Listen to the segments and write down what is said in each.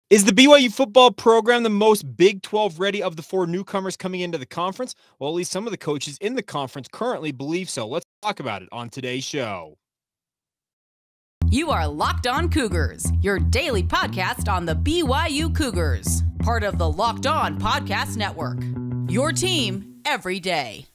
Is the BYU football program the most Big 12 ready of the four newcomers coming into the conference? Well, at least some of the coaches in the conference currently believe so. Let's talk about it on today's show. You are Locked On Cougars, your daily podcast on the BYU Cougars, part of the Locked On Podcast Network. Your team every day.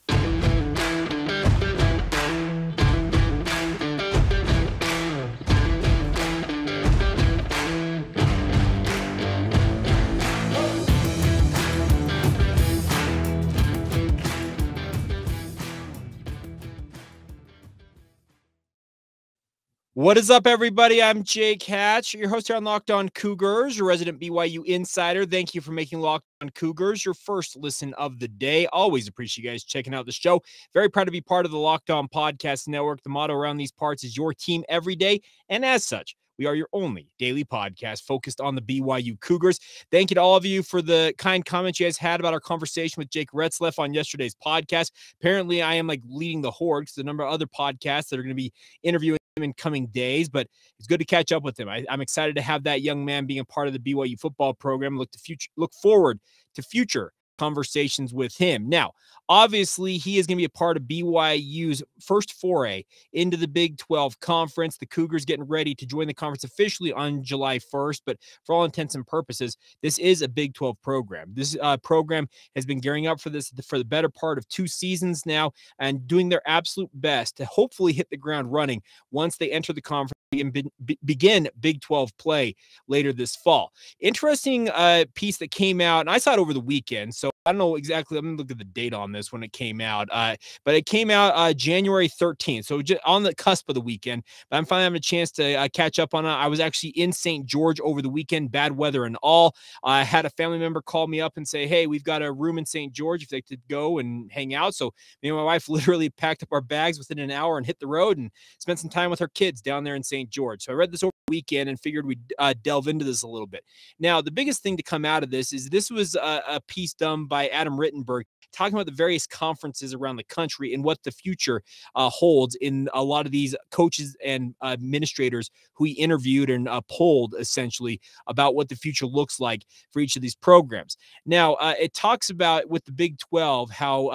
What is up, everybody? I'm Jake Hatch, your host here on Locked On Cougars, your resident BYU insider. Thank you for making Locked On Cougars your first listen of the day. Always appreciate you guys checking out the show. Very proud to be part of the Locked On Podcast Network. The motto around these parts is your team every day, and as such, we are your only daily podcast focused on the BYU Cougars. Thank you to all of you for the kind comments you guys had about our conversation with Jake Retzleff on yesterday's podcast. Apparently, I am leading the horde because the number of other podcasts that are going to be interviewing him in coming days, but it's good to catch up with him. I'm excited to have that young man being a part of the BYU football program. Look forward to future conversations with him. Now, obviously, he is going to be a part of BYU's first foray into the Big 12 conference. The Cougars getting ready to join the conference officially on July 1st, but for all intents and purposes, this is a Big 12 program. This program has been gearing up for this for the better part of 2 seasons now and doing their absolute best to hopefully hit the ground running once they enter the conference and begin Big 12 play later this fall. Interesting piece that came out, and I saw it over the weekend, so I don't know exactly. I'm going to look at the date on this when it came out, but it came out January 13th, so just on the cusp of the weekend, but I'm finally having a chance to catch up on it. I was actually in St. George over the weekend, bad weather and all. I had a family member call me up and say, hey, we've got a room in St. George if they could go and hang out. So me and my wife literally packed up our bags within an hour and hit the road and spent some time with her kids down there in St. George. So I read this over the weekend and figured we'd delve into this a little bit. Now, the biggest thing to come out of this is this was a piece done by Adam Rittenberg talking about the various conferences around the country and what the future holds in a lot of these coaches and administrators who he interviewed and polled essentially about what the future looks like for each of these programs. Now, it talks about with the Big 12, how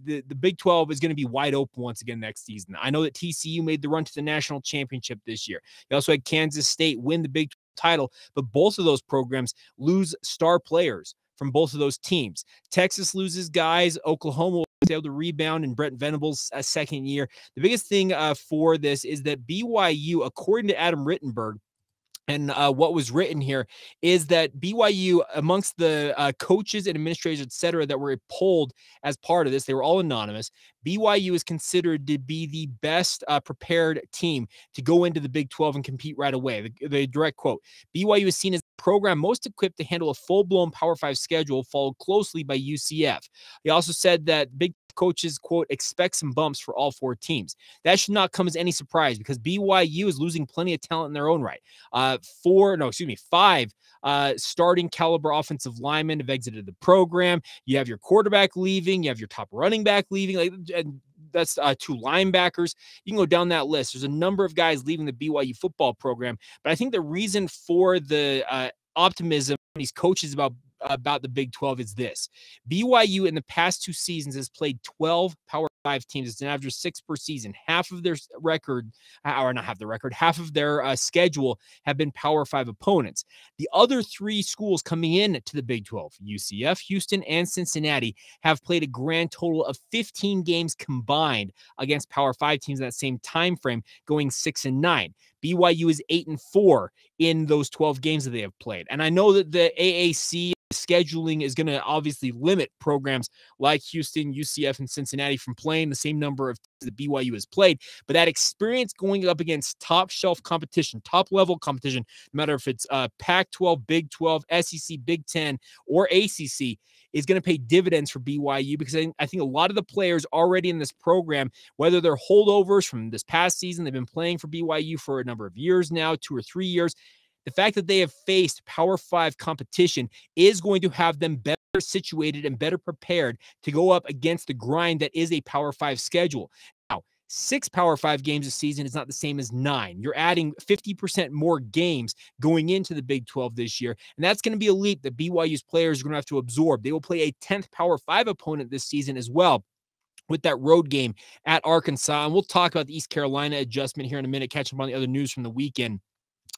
the Big 12 is going to be wide open once again next season. I know that TCU made the run to the national championship this year. You also had Kansas State win the Big 12 title, but both of those programs lose star players from both of those teams. Texas loses guys. Oklahoma was able to rebound in Brent Venables' second year. The biggest thing for this is that BYU, according to Adam Rittenberg, and what was written here is that BYU, amongst the coaches and administrators, et cetera, that were polled as part of this, they were all anonymous. BYU is considered to be the best prepared team to go into the Big 12 and compete right away. The direct quote, BYU is seen as the program most equipped to handle a full-blown Power 5 schedule, followed closely by UCF. He also said that Big coaches, quote, expect some bumps for all 4 teams. That should not come as any surprise because BYU is losing plenty of talent in their own right. 5 starting caliber offensive linemen have exited the program. You have your quarterback leaving. You have your top running back leaving. And that's 2 linebackers. You can go down that list. There's a number of guys leaving the BYU football program. But I think the reason for the optimism these coaches about the Big 12 is this. BYU in the past 2 seasons has played 12 Power 5 teams. It's an average of 6 per season. Half of their record, or not half the record, half of their schedule have been Power 5 opponents. The other 3 schools coming in to the Big 12, UCF, Houston, and Cincinnati, have played a grand total of 15 games combined against Power 5 teams in that same time frame, going 6-9. BYU is 8-4 in those 12 games that they have played. And I know that the AAC scheduling is going to obviously limit programs like Houston, UCF, and Cincinnati from playing the same number of teams that BYU has played. But that experience going up against top shelf competition, top level competition, no matter if it's Pac-12, Big 12, SEC, Big 10, or ACC, is going to pay dividends for BYU because I think a lot of the players already in this program, whether they're holdovers from this past season, they've been playing for BYU for a number of years now, 2 or 3 years. The fact that they have faced Power 5 competition is going to have them better situated and better prepared to go up against the grind that is a Power 5 schedule. Now, 6 Power 5 games a season is not the same as 9. You're adding 50% more games going into the Big 12 this year, and that's going to be a leap that BYU's players are going to have to absorb. They will play a 10th Power 5 opponent this season as well, with that road game at Arkansas. And we'll talk about the East Carolina adjustment here in a minute, catch up on the other news from the weekend.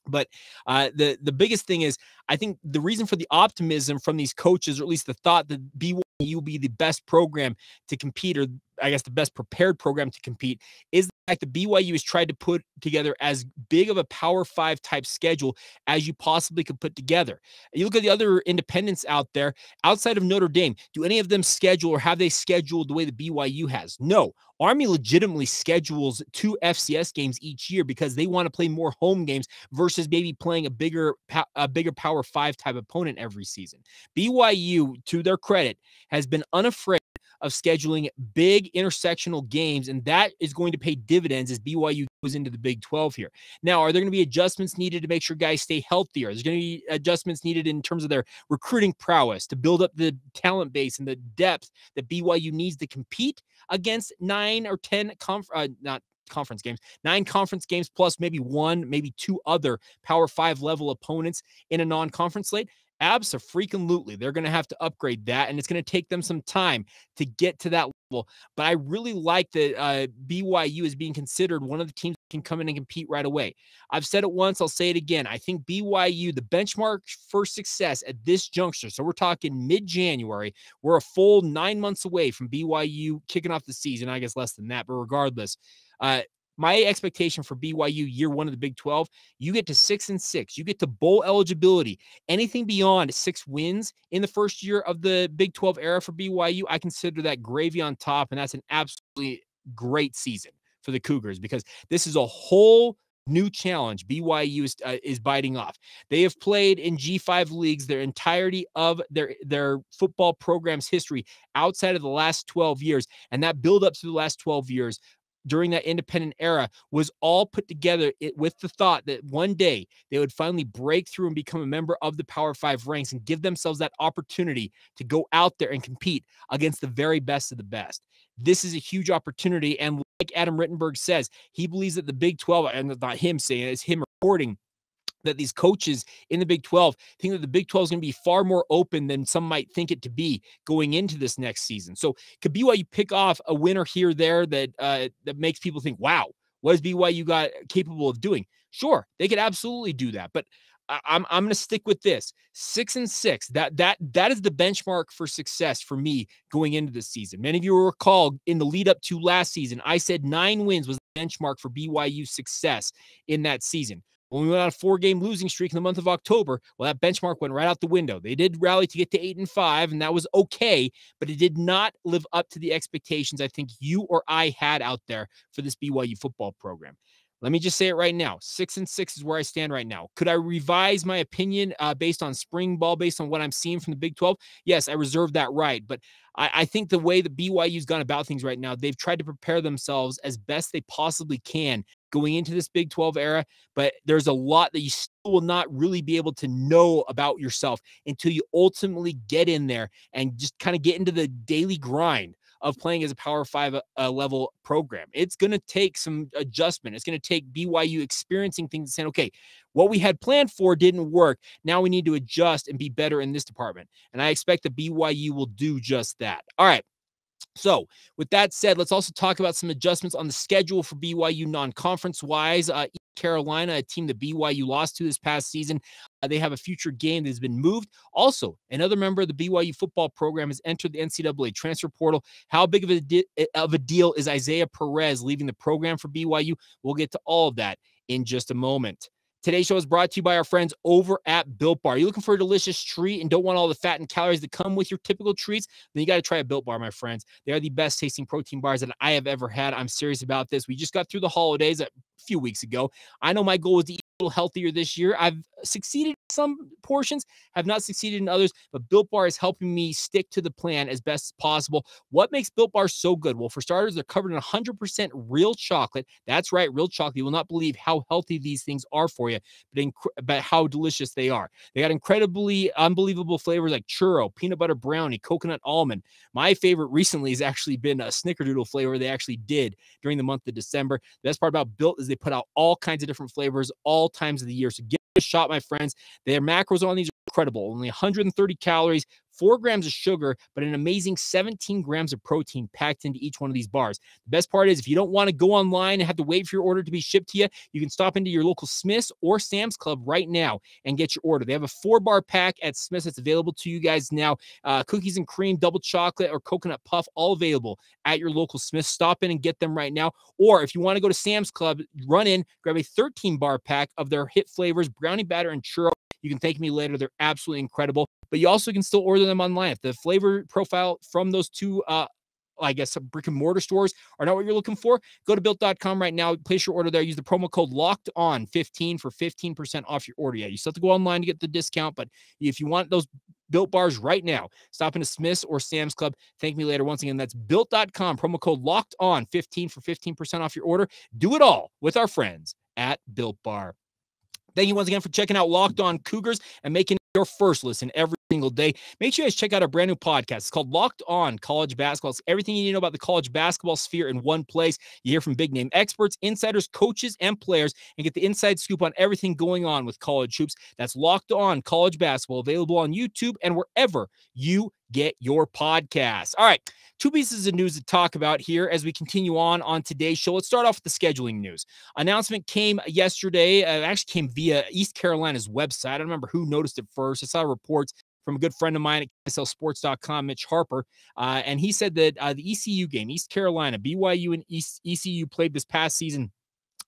But the biggest thing is, I think the reason for the optimism from these coaches, or at least the thought that BYU will be the best program to compete, or I guess the best prepared program to compete, is the fact that BYU has tried to put together as big of a Power 5 type schedule as you possibly could put together. You look at the other independents out there, outside of Notre Dame, do any of them schedule, or have they scheduled the way that BYU has? No. Army legitimately schedules 2 FCS games each year because they want to play more home games versus maybe playing a bigger Power 5 type opponent every season. BYU, to their credit, has been unafraid of scheduling big intersectional games, and that is going to pay dividends as BYU goes into the Big 12 here. Now, are there going to be adjustments needed to make sure guys stay healthier? There's going to be adjustments needed in terms of their recruiting prowess to build up the talent base and the depth that BYU needs to compete against 9 or 10 conference games, 9 conference games plus maybe 1, maybe 2 other Power 5 level opponents in a non-conference slate. Abso-freaking-lutely, they're going to have to upgrade that, and it's going to take them some time to get to that level. But I really like that BYU is being considered one of the teams that can come in and compete right away. I've said it once, I'll say it again. I think BYU, the benchmark for success at this juncture, so we're talking mid-January, we're a full 9 months away from BYU kicking off the season, I guess less than that, but regardless, my expectation for BYU year 1 of the Big 12, you get to 6-6. You get to bowl eligibility. Anything beyond 6 wins in the first year of the Big 12 era for BYU, I consider that gravy on top, and that's an absolutely great season for the Cougars because this is a whole new challenge BYU is biting off. They have played in G5 leagues their entirety of their football program's history outside of the last 12 years, and that build up through the last 12 years during that independent era was all put together with the thought that one day they would finally break through and become a member of the Power 5 ranks and give themselves that opportunity to go out there and compete against the very best of the best. This is a huge opportunity, and like Adam Rittenberg says, he believes that the Big 12, and not him saying it, it's him reporting, that these coaches in the Big 12 think that the Big 12 is going to be far more open than some might think it to be going into this next season. So could BYU pick off a winner here or there that makes people think, wow, what is BYU got capable of doing? Sure, they could absolutely do that. But I'm going to stick with this 6-6. That is the benchmark for success for me going into this season. Many of you will recall in the lead up to last season, I said 9 wins was the benchmark for BYU success in that season. When we went on a 4-game losing streak in the month of October, well, that benchmark went right out the window. They did rally to get to 8-5, and that was okay, but it did not live up to the expectations I think you or I had out there for this BYU football program. Let me just say it right now. 6-6 is where I stand right now. Could I revise my opinion based on spring ball, based on what I'm seeing from the Big 12? Yes, I reserve that right. But I think the way that BYU's gone about things right now, they've tried to prepare themselves as best they possibly can going into this Big 12 era. But there's a lot that you still will not really be able to know about yourself until you ultimately get in there and just kind of get into the daily grind of playing as a Power 5 level program. It's going to take some adjustment. It's going to take BYU experiencing things and saying, okay, what we had planned for didn't work. Now we need to adjust and be better in this department. And I expect that BYU will do just that. All right. So with that said, let's also talk about some adjustments on the schedule for BYU non-conference wise. East Carolina, a team that BYU lost to this past season, they have a future game that has been moved. Also, another member of the BYU football program has entered the NCAA Transfer Portal. How big of a deal is Isaiah Perez leaving the program for BYU? We'll get to all of that in just a moment. Today's show is brought to you by our friends over at Built Bar. Are you looking for a delicious treat and don't want all the fat and calories that come with your typical treats? Then you got to try a Built Bar, my friends. They are the best tasting protein bars that I have ever had. I'm serious about this. We just got through the holidays. few weeks ago. I know my goal was to eat a little healthier this year. I've succeeded in some portions, have not succeeded in others, but Built Bar is helping me stick to the plan as best as possible. What makes Built Bar so good? Well, for starters, they're covered in 100% real chocolate. That's right, real chocolate. You will not believe how healthy these things are for you, but how delicious they are. They got incredibly unbelievable flavors like churro, peanut butter brownie, coconut almond. My favorite recently has actually been a snickerdoodle flavor they actually did during the month of December. The best part about Built is they put out all kinds of different flavors all times of the year. So give it a shot, my friends. Their macros on these are incredible. Only 130 calories, 4 grams of sugar, but an amazing 17 grams of protein packed into each one of these bars. The best part is if you don't want to go online and have to wait for your order to be shipped to you, you can stop into your local Smith's or Sam's Club right now and get your order. They have a 4-bar pack at Smith's that's available to you guys now. Cookies and cream, double chocolate, or coconut puff, all available at your local Smith's. Stop in and get them right now. Or if you want to go to Sam's Club, run in, grab a 13-bar pack of their hit flavors, brownie batter and churro. You can thank me later. They're absolutely incredible. But you also can still order them online. If the flavor profile from those two, brick and mortar stores are not what you're looking for, go to built.com right now. Place your order there. Use the promo code LOCKEDON15 for 15% off your order. Yeah, you still have to go online to get the discount, but if you want those Built Bars right now, stop into Smith's or Sam's Club. Thank me later. Once again, that's built.com. Promo code LOCKEDON15 for 15% off your order. Do it all with our friends at Built Bar. Thank you once again for checking out Locked On Cougars and making it your first listen every single day. Make sure you guys check out our brand new podcast. It's called Locked On College Basketball. It's everything you need to know about the college basketball sphere in one place. You hear from big name experts, insiders, coaches, and players, and get the inside scoop on everything going on with college hoops. That's Locked On College Basketball, available on YouTube and wherever you get your podcasts. All right, 2 pieces of news to talk about here as we continue on today's show. Let's start off with the scheduling news. Announcement came yesterday. Actually came via East Carolina's website. I don't remember who noticed it first. I saw reports from a good friend of mine at KSLSports.com, Mitch Harper, and he said that the ECU game, East Carolina, BYU and ECU played this past season.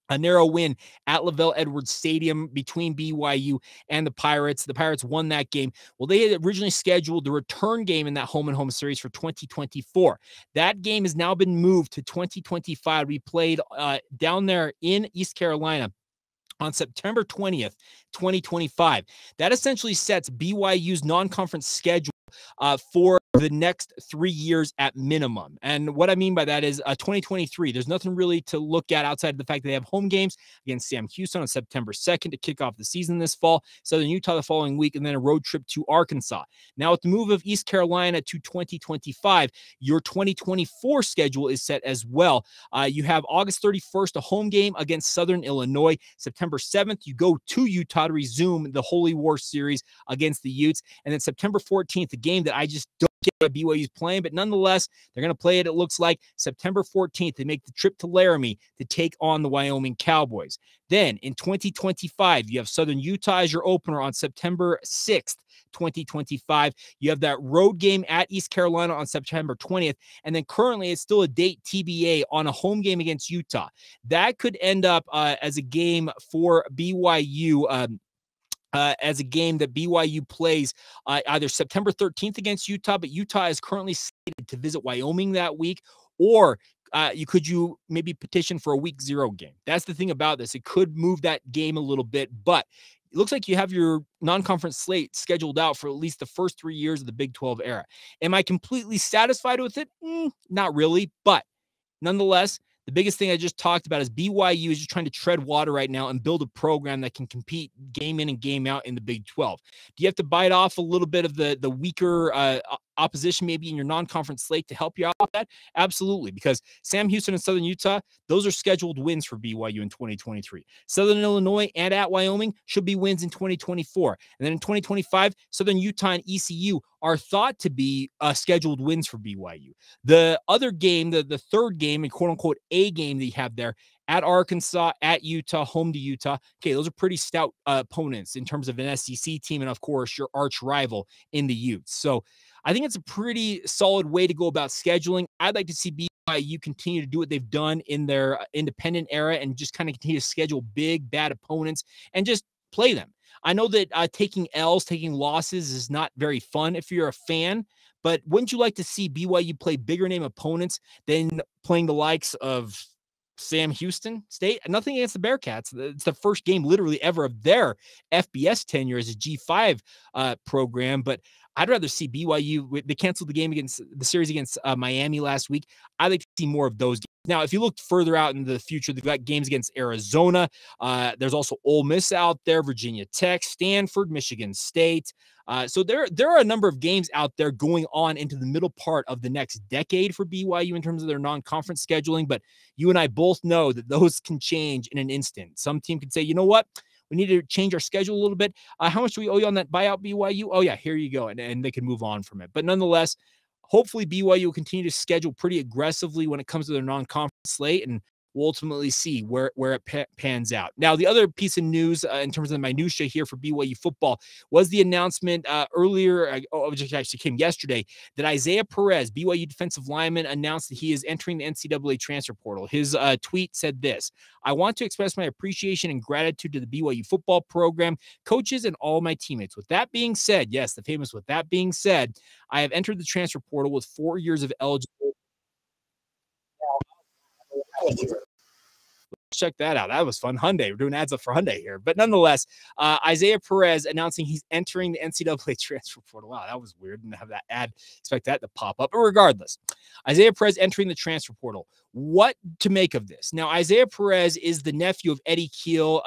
A narrow win at Lavelle Edwards Stadium between BYU and the Pirates. The Pirates won that game. Well, they had originally scheduled the return game in that home-and-home series for 2024. That game has now been moved to 2025. We played down there in East Carolina on September 20th, 2025. That essentially sets BYU's non-conference schedule for the next 3 years at minimum. And what I mean by that is 2023, there's nothing really to look at outside of the fact that they have home games against Sam Houston on September 2nd to kick off the season this fall, Southern Utah the following week, and then a road trip to Arkansas. Now, with the move of East Carolina to 2025, your 2024 schedule is set as well. You have August 31st, a home game against Southern Illinois. September 7th, you go to Utah to resume the Holy War series against the Utes. And then September 14th, a game that I just don't get what BYU's playing, but nonetheless, they're going to play it, it looks like. September 14th, they make the trip to Laramie to take on the Wyoming Cowboys. Then in 2025, you have Southern Utah as your opener on September 6th, 2025. You have that road game at East Carolina on September 20th. And then currently it's still a date TBA on a home game against Utah. That could end up as a game for BYU, as a game that BYU plays either September 13th against Utah, but Utah is currently slated to visit Wyoming that week, or you maybe petition for a week 0 game. That's the thing about this. It could move that game a little bit, but it looks like you have your non-conference slate scheduled out for at least the first 3 years of the Big 12 era. Am I completely satisfied with it? Not really, but nonetheless, the biggest thing I just talked about is BYU is just trying to tread water right now and build a program that can compete game in and game out in the Big 12. Do you have to bite off a little bit of the weaker opposition maybe in your non-conference slate to help you out with that? Absolutely, because Sam Houston and Southern Utah, those are scheduled wins for BYU in 2023. Southern Illinois and at Wyoming should be wins in 2024. And then in 2025, Southern Utah and ECU are thought to be scheduled wins for BYU. The other game, the third game, and quote-unquote A game that you have there, at Arkansas, at Utah, home to Utah. Okay, those are pretty stout opponents in terms of an SEC team and, of course, your arch rival in the Utes. So I think it's a pretty solid way to go about scheduling. I'd like to see BYU continue to do what they've done in their independent era and just kind of continue to schedule big, bad opponents and just play them. I know that taking losses is not very fun if you're a fan, but wouldn't you like to see BYU play bigger name opponents than playing the likes of Sam Houston State. Nothing against the Bearcats. It's the first game literally ever of their FBS tenure as a G5 program, but I'd rather see BYU. They canceled the series against Miami last week. I'd like to see more of those games. Now, if you look further out into the future, they've got games against Arizona. There's also Ole Miss out there, Virginia Tech, Stanford, Michigan State. So there are a number of games out there going on into the middle part of the next decade for BYU in terms of their non-conference scheduling. But you and I both know that those can change in an instant. Some team could say, you know what? We need to change our schedule a little bit. How much do we owe you on that buyout, BYU? Oh, yeah, here you go. And they can move on from it. But nonetheless, hopefully BYU will continue to schedule pretty aggressively when it comes to their non-conference slate, and we'll ultimately see where it pans out. Now, the other piece of news in terms of the minutia here for BYU football was the announcement earlier, which actually came yesterday, that Isaiah Perez, BYU defensive lineman, announced that he is entering the NCAA Transfer Portal. His tweet said this: "I want to express my appreciation and gratitude to the BYU football program, coaches, and all my teammates. With that being said," yes, the famous "with that being said, "I have entered the transfer portal with 4 years of eligibility." Check that out. That was fun. Hyundai. We're doing ads up for Hyundai here. But nonetheless, Isaiah Perez announcing he's entering the NCAA Transfer Portal. Wow, that was weird. Didn't have that ad. Expect that to pop up. But regardless, Isaiah Perez entering the transfer portal. What to make of this? Now, Isaiah Perez is the nephew of Eddie Keel,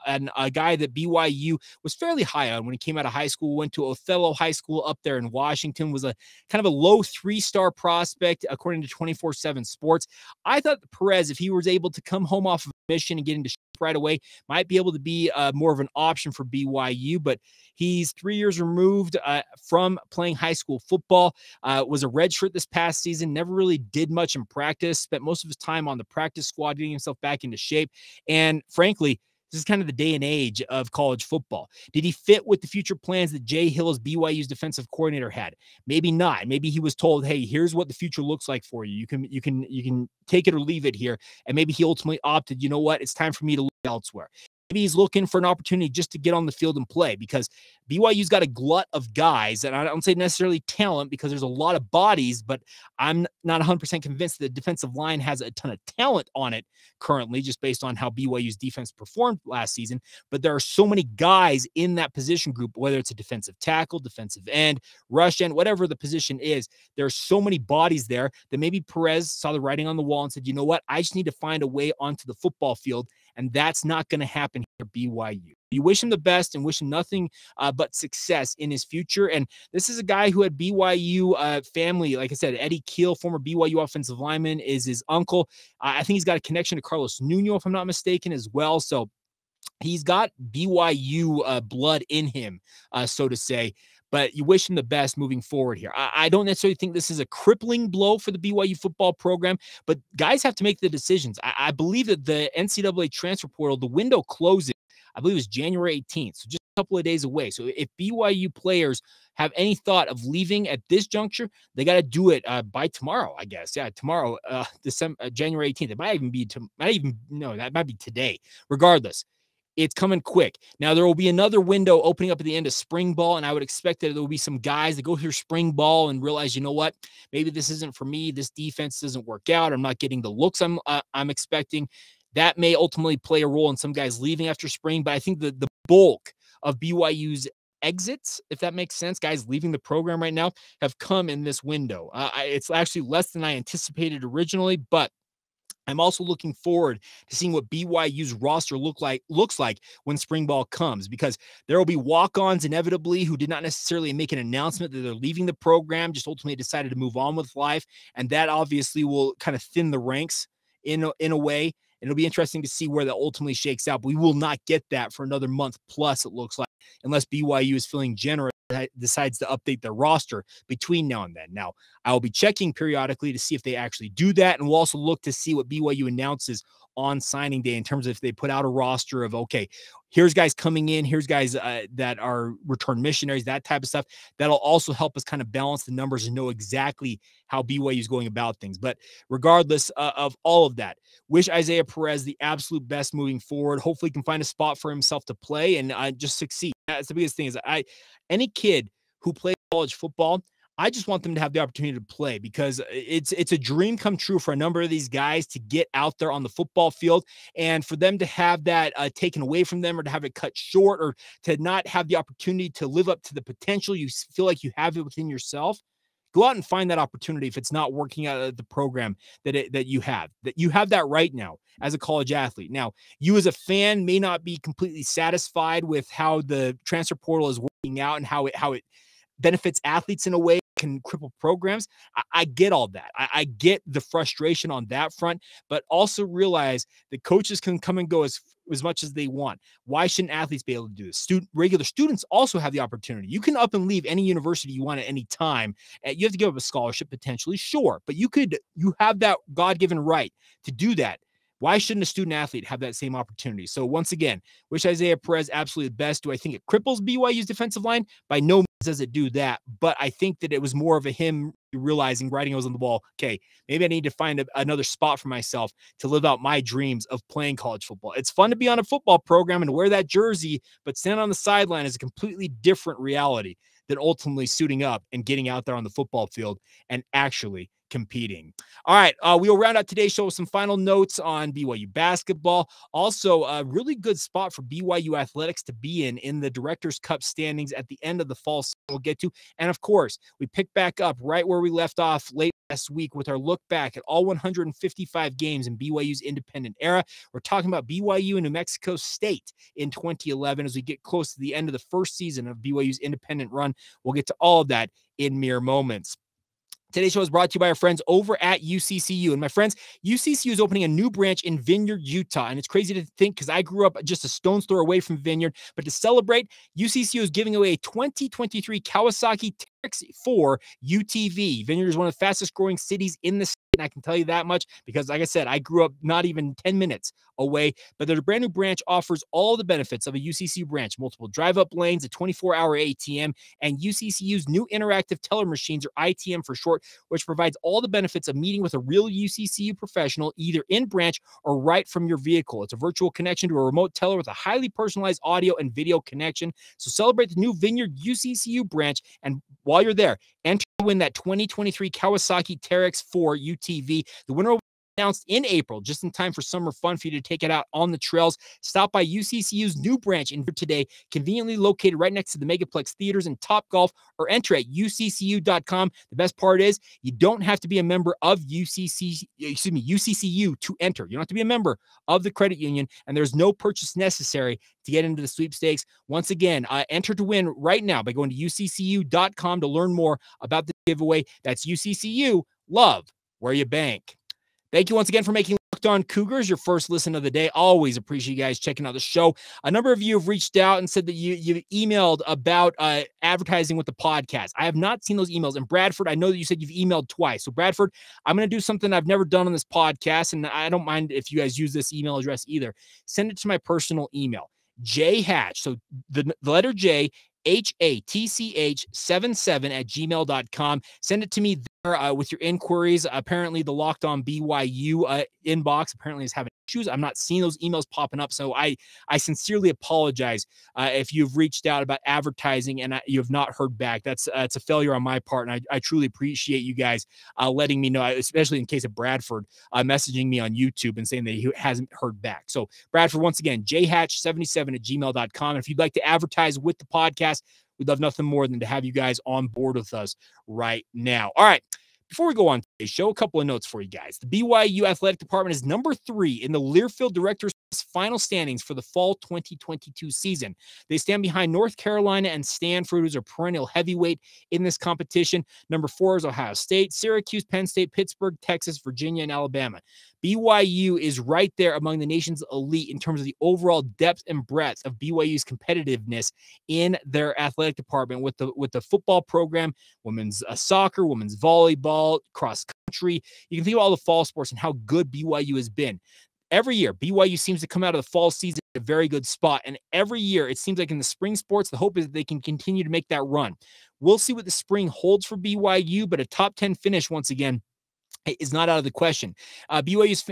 and a guy that BYU was fairly high on when he came out of high school, went to Othello High School up there in Washington, was a kind of a low 3-star prospect, according to 24/7 Sports. I thought Perez, if he was able to come home off of a mission and get into shape right away, might be able to be more of an option for BYU, but he's 3 years removed from playing high school football, was a redshirt this past season, never really did much in practice, spent most of his time on the practice squad, getting himself back into shape. And frankly, this is kind of the day and age of college football. Did he fit with the future plans that Jay Hill, as BYU's defensive coordinator, had? Maybe not. Maybe he was told, hey, here's what the future looks like for you. You can take it or leave it here. And maybe he ultimately opted, you know what? It's time for me to look elsewhere. Maybe he's looking for an opportunity just to get on the field and play, because BYU's got a glut of guys, and I don't say necessarily talent because there's a lot of bodies, but I'm not 100% convinced that the defensive line has a ton of talent on it currently, just based on how BYU's defense performed last season. But there are so many guys in that position group, whether it's a defensive tackle, defensive end, rush end, whatever the position is, there are so many bodies there that maybe Perez saw the writing on the wall and said, you know what, I just need to find a way onto the football field, and that's not going to happen here at BYU. You wish him the best and wish him nothing but success in his future. And this is a guy who had BYU family. Like I said, Eddie Keel, former BYU offensive lineman, is his uncle. I think he's got a connection to Carlos Nuno, if I'm not mistaken, as well. So he's got BYU blood in him, so to say. But you wish him the best moving forward here. I don't necessarily think this is a crippling blow for the BYU football program, but guys have to make the decisions. I believe that the NCAA transfer portal, the window closes, I believe it was January 18th, so just a couple of days away. So if BYU players have any thought of leaving at this juncture, they got to do it by tomorrow, I guess. Yeah, tomorrow, January 18th. It might even be, that might be today. Regardless, it's coming quick. Now, there will be another window opening up at the end of spring ball, and I would expect that there will be some guys that go through spring ball and realize, you know what, maybe this isn't for me. This defense doesn't work out. I'm not getting the looks I'm expecting. That may ultimately play a role in some guys leaving after spring, but I think the bulk of BYU's exits, if that makes sense, guys leaving the program right now, have come in this window. It's actually less than I anticipated originally, but I'm also looking forward to seeing what BYU's roster looks like when spring ball comes, because there will be walk-ons inevitably who did not necessarily make an announcement that they're leaving the program, just ultimately decided to move on with life. And that obviously will kind of thin the ranks in a way. It'll be interesting to see where that ultimately shakes out. But we will not get that for another month plus, it looks like, unless BYU is feeling generous, decides to update their roster between now and then. Now, I will be checking periodically to see if they actually do that, and we'll also look to see what BYU announces on signing day in terms of if they put out a roster of, okay, here's guys coming in, here's guys that are return missionaries, that type of stuff. That'll also help us kind of balance the numbers and know exactly how BYU is going about things. But regardless of all of that, wish Isaiah Perez the absolute best moving forward. Hopefully he can find a spot for himself to play and just succeed. That's the biggest thing, is any kid who plays college football, I just want them to have the opportunity to play because it's a dream come true for a number of these guys to get out there on the football field, and for them to have that taken away from them, or to have it cut short, or to not have the opportunity to live up to the potential you feel like you have it within yourself. Go out and find that opportunity if it's not working out at the program that you have that right now as a college athlete. Now, you as a fan may not be completely satisfied with how the transfer portal is working out and how it benefits athletes in a way, can cripple programs. I get all that. I get the frustration on that front, but also realize that coaches can come and go as much as they want. Why shouldn't athletes be able to do this? Regular students also have the opportunity. You can up and leave any university you want at any time. You have to give up a scholarship potentially, sure, but you have that God-given right to do that. Why shouldn't a student athlete have that same opportunity? So once again, wish Isaiah Perez absolutely the best. Do I think it cripples BYU's defensive line? By no means does it do that, but I think that it was more of a him realizing, writing was on the wall, okay, maybe I need to find another spot for myself to live out my dreams of playing college football. It's fun to be on a football program and wear that jersey, but standing on the sideline is a completely different reality than ultimately suiting up and getting out there on the football field and actually competing. All right, we'll round out today's show with some final notes on BYU basketball. Also, a really good spot for BYU athletics to be in the Directors Cup standings at the end of the fall season we'll get to. And of course, we pick back up right where we left off late last week with our look back at all 155 games in BYU's independent era. We're talking about BYU and New Mexico State in 2011 as we get close to the end of the first season of BYU's independent run. We'll get to all of that in mere moments. Today's show is brought to you by our friends over at UCCU. And my friends, UCCU is opening a new branch in Vineyard, Utah. And it's crazy to think because I grew up just a stone's throw away from Vineyard. But to celebrate, UCCU is giving away a 2023 Kawasaki Teryx 4 UTV. Vineyard is one of the fastest growing cities in the state. And I can tell you that much because, like I said, I grew up not even 10 minutes away. But their brand new branch offers all the benefits of a UCCU branch: multiple drive-up lanes, a 24-hour ATM, and UCCU's new interactive teller machines, or ITM for short, which provides all the benefits of meeting with a real UCCU professional, either in branch or right from your vehicle. It's a virtual connection to a remote teller with a highly personalized audio and video connection. So celebrate the new Vineyard UCCU branch, and while you're there, enter to win that 2023 Kawasaki Teryx 4 UTV. The winner will be announced in April, just in time for summer fun for you to take it out on the trails. Stop by UCCU's new branch in today, conveniently located right next to the Megaplex Theaters and Topgolf, or enter at uccu.com. The best part is you don't have to be a member of UCCU to enter. You don't have to be a member of the credit union, and there's no purchase necessary to get into the sweepstakes. Once again, enter to win right now by going to uccu.com to learn more about the giveaway. That's UCCU. Love where you bank. Thank you once again for making Locked On Cougars your first listen of the day. Always appreciate you guys checking out the show. A number of you have reached out and said that you've emailed about advertising with the podcast. I have not seen those emails. And Bradford, I know that you said you've emailed twice. So Bradford, I'm going to do something I've never done on this podcast, and I don't mind if you guys use this email address either. Send it to my personal email, jhatch. So the letter J, HATCH77@gmail.com. Send it to me there with your inquiries. Apparently, the Locked On BYU inbox apparently is having issues. I'm not seeing those emails popping up, so I sincerely apologize if you've reached out about advertising and you have not heard back. It's a failure on my part, and I truly appreciate you guys letting me know, especially in case of Bradford messaging me on YouTube and saying that he hasn't heard back. So Bradford, once again, jhatch77@gmail.com. And if you'd like to advertise with the podcast, we'd love nothing more than to have you guys on board with us right now. All right. Before we go on today's show, a couple of notes for you guys. The BYU Athletic Department is number 3 in the Learfield Directors final standings for the fall 2022 season. They stand behind North Carolina and Stanford, who's a perennial heavyweight in this competition. Number 4 is Ohio State, Syracuse, Penn State, Pittsburgh, Texas, Virginia, and Alabama. BYU is right there among the nation's elite in terms of the overall depth and breadth of BYU's competitiveness in their athletic department with the football program, women's soccer, women's volleyball, cross country. You can think of all the fall sports and how good BYU has been. Every year, BYU seems to come out of the fall season in a very good spot. And every year, it seems like in the spring sports, the hope is that they can continue to make that run. We'll see what the spring holds for BYU, but a top 10 finish once again is not out of the question. BYU's,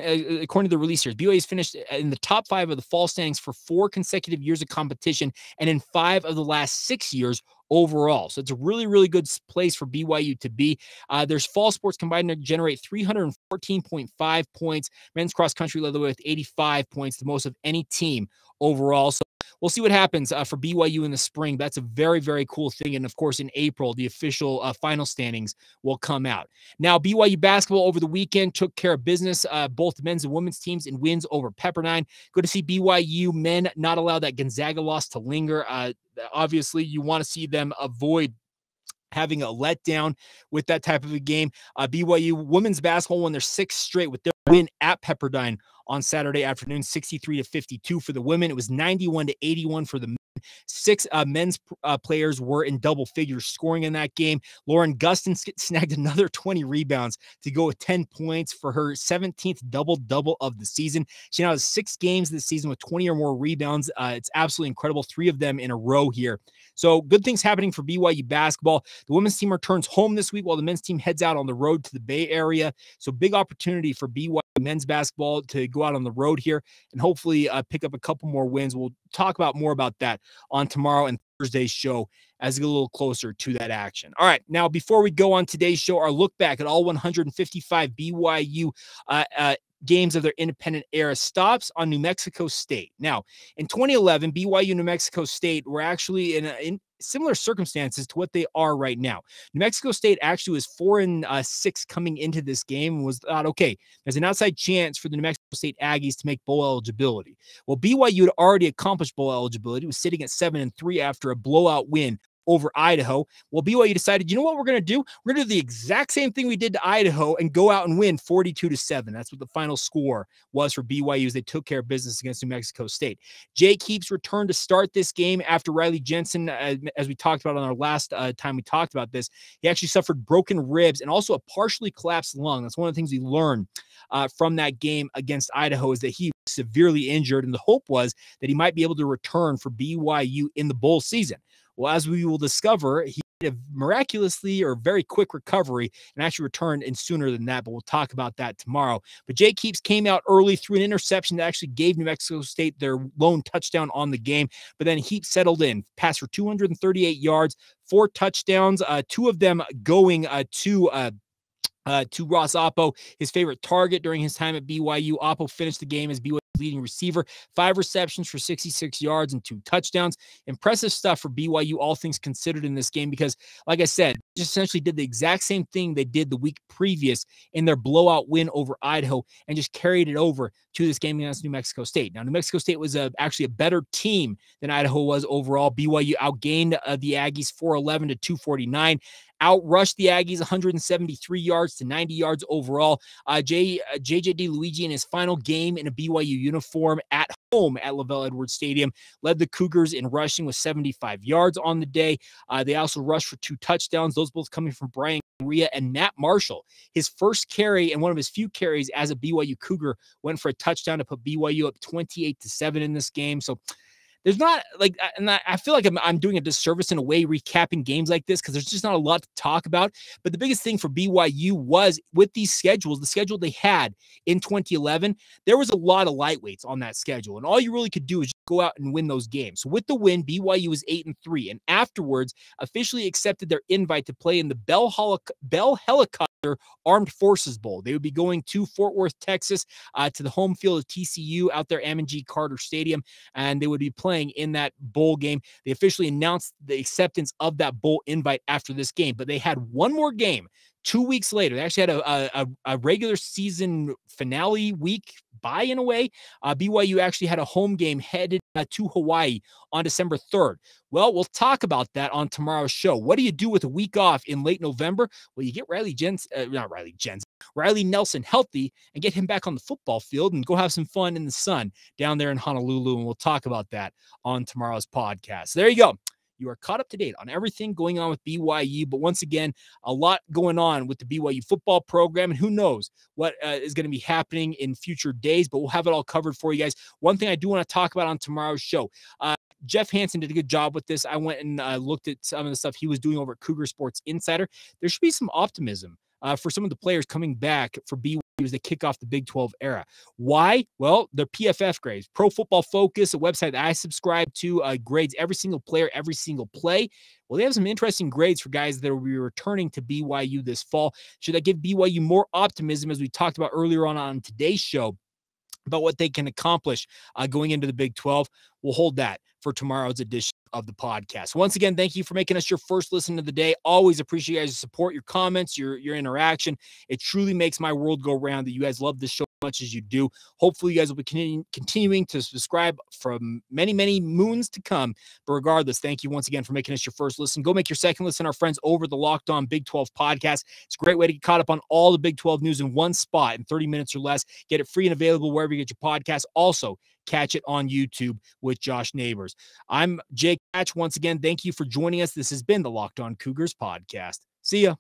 according to the release here, BYU's finished in the top 5 of the fall standings for 4 consecutive years of competition and in 5 of the last 6 years overall. So it's a really, really good place for BYU to be. There's fall sports combined to generate 314.5 points. Men's cross country led the way with 85 points, the most of any team overall. So we'll see what happens for BYU in the spring. That's a very, very cool thing. And of course, in April, the official final standings will come out. Now, BYU basketball over the weekend took care of business, both men's and women's teams in wins over Pepperdine. Good to see BYU men not allow that Gonzaga loss to linger. Obviously, you want to see them avoid having a letdown with that type of a game. BYU women's basketball won their 6th straight with their win at Pepperdine on Saturday afternoon, 63-52 for the women. It was 91-81 for the men. 6 men's players were in double figures scoring in that game. Lauren Gustin snagged another 20 rebounds to go with 10 points for her 17th double-double of the season. She now has 6 games this season with 20 or more rebounds. It's absolutely incredible. 3 of them in a row here. So good things happening for BYU basketball. The women's team returns home this week while the men's team heads out on the road to the Bay Area. So big opportunity for BYU men's basketball to go out on the road here and hopefully pick up a couple more wins. We'll talk about more about that on tomorrow and Thursday's show as we get a little closer to that action. All right, now before we go on today's show, our look back at all 155 BYU games of their independent era stops on New Mexico State. Now, in 2011, BYU and New Mexico State were actually in similar circumstances to what they are right now. New Mexico State actually was 4-6 coming into this game and was thought, okay, there's an outside chance for the New Mexico State Aggies to make bowl eligibility. Well, BYU had already accomplished bowl eligibility, was sitting at 7-3 after a blowout win over Idaho. Well, BYU decided, you know what we're going to do? We're going to do the exact same thing we did to Idaho and go out and win 42-7. That's what the final score was for BYU as they took care of business against New Mexico State. Jake Heaps returned to start this game after Riley Jensen, as we talked about on our last time we talked about this. He actually suffered broken ribs and also a partially collapsed lung. That's one of the things we learned from that game against Idaho, is that he was severely injured, and the hope was that he might be able to return for BYU in the bowl season. Well, as we will discover, he had a miraculously or very quick recovery and actually returned in sooner than that, but we'll talk about that tomorrow. But Jake Heaps came out early through an interception that actually gave New Mexico State their lone touchdown on the game, but then Heaps settled in, passed for 238 yards, 4 touchdowns, 2 of them going to Ross Oppo, his favorite target during his time at BYU. Oppo finished the game as BYU's leading receiver, 5 receptions for 66 yards and 2 touchdowns. Impressive stuff for BYU, all things considered, in this game because, like I said, just essentially did the exact same thing they did the week previous in their blowout win over Idaho and just carried it over to this game against New Mexico State. Now, New Mexico State was actually a better team than Idaho was overall. BYU outgained the Aggies 411-249. Outrushed the Aggies 173 yards to 90 yards overall. JJD Luigi in his final game in a BYU uniform at home at LaVell Edwards Stadium led the Cougars in rushing with 75 yards on the day. They also rushed for 2 touchdowns, those both coming from Brian Correa and Matt Marshall. His first carry and one of his few carries as a BYU Cougar went for a touchdown to put BYU up 28-7 in this game. So there's not like, and I feel like I'm doing a disservice in a way recapping games like this because there's just not a lot to talk about. But the biggest thing for BYU was with these schedules, the schedule they had in 2011, there was a lot of lightweights on that schedule. And all you really could do is just go out and win those games. So with the win, BYU was 8-3, and afterwards officially accepted their invite to play in the Bell Helicopter Armed Forces Bowl. They would be going to Fort Worth, Texas, to the home field of TCU out there, Ammon G. Carter Stadium, and they would be playing in that bowl game. They officially announced the acceptance of that bowl invite after this game, but they had one more game 2 weeks later. They actually had a regular season finale week bye in a way. BYU actually had a home game headed to Hawaii on December 3rd. Well, we'll talk about that on tomorrow's show. What do you do with a week off in late November? Well, you get Riley Nelson healthy and get him back on the football field and go have some fun in the sun down there in Honolulu. And we'll talk about that on tomorrow's podcast. So there you go. You are caught up to date on everything going on with BYU, but once again, a lot going on with the BYU football program, and who knows what is going to be happening in future days, but we'll have it all covered for you guys. One thing I do want to talk about on tomorrow's show, Jeff Hansen did a good job with this. I went and looked at some of the stuff he was doing over at Cougar Sports Insider. There should be some optimism for some of the players coming back for BYU as they kick off the Big 12 era. Why? Well, they're PFF grades. Pro Football Focus, a website that I subscribe to, grades every single player, every single play. Well, they have some interesting grades for guys that will be returning to BYU this fall. Should that give BYU more optimism, as we talked about earlier on today's show, about what they can accomplish going into the Big 12? We'll hold that for tomorrow's edition of the podcast. Once again, thank you for making us your first listen of the day. Always appreciate you guys' support, your comments, your interaction. It truly makes my world go round that you guys love this show as much as you do. Hopefully, you guys will be continuing to subscribe from many, many moons to come. But regardless, thank you once again for making us your first listen. Go make your second listen, our friends over the Locked On Big 12 podcast. It's a great way to get caught up on all the Big 12 news in one spot in 30 minutes or less. Get it free and available wherever you get your podcast. Also, catch it on YouTube with Josh Neighbors. I'm Jake Hatch. Once again, thank you for joining us. This has been the Locked On Cougars podcast. See ya.